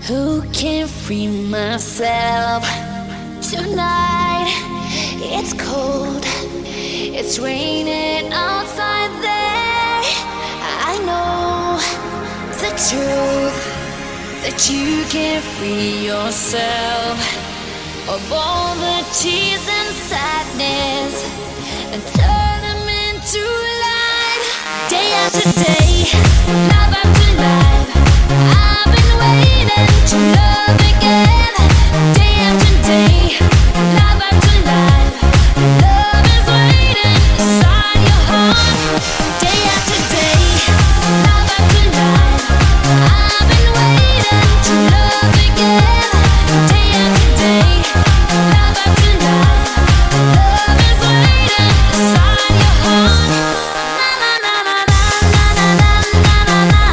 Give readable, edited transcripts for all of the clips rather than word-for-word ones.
Who can free myself tonight? It's cold, it's raining outside there. I know the truth, that you can free yourself of all the tears and sadness and turn them into light. Day after day, life after life, I've been waiting to love again. Day after day, life after life, love is waiting inside your heart. Day after day, life after life, I've been waiting to love again. Day after day, life after life, love is waiting inside your heart. Na na na na na na na na na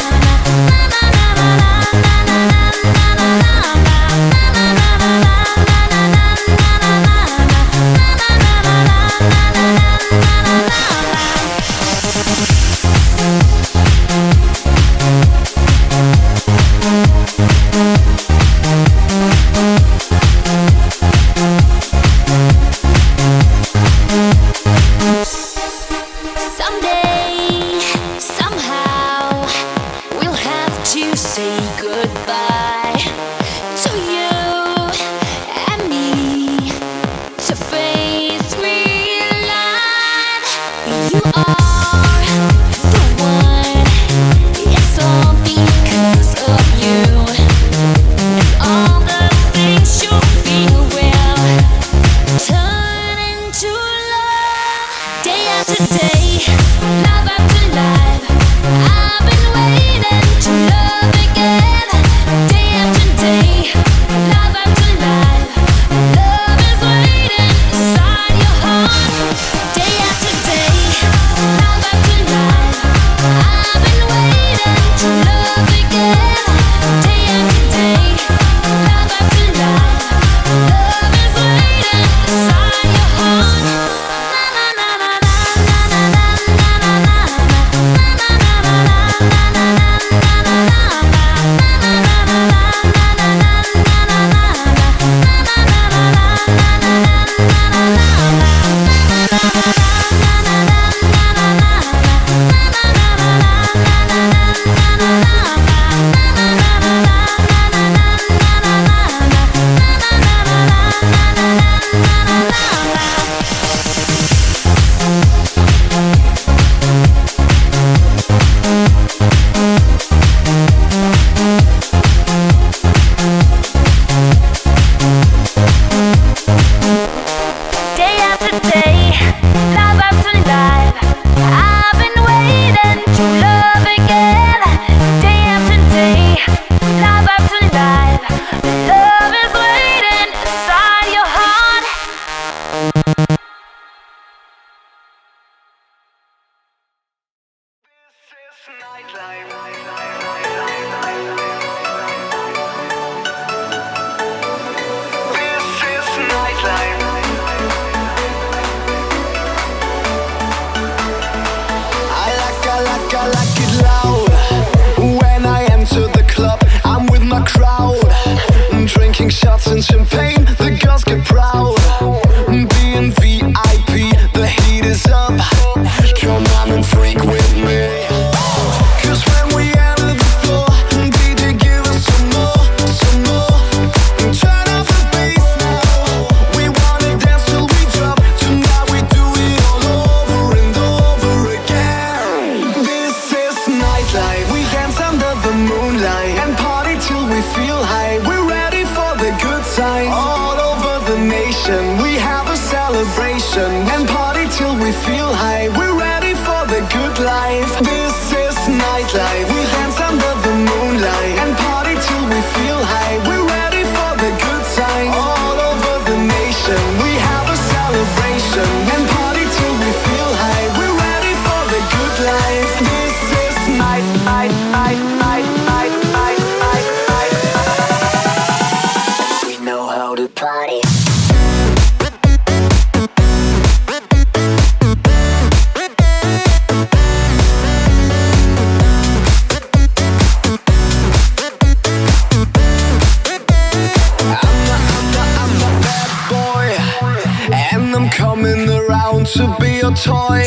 toy,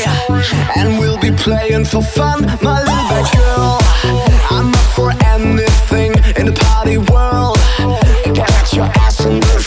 and we'll be playing for fun, my little bad girl. I'm up for anything in the party world. Get your ass in the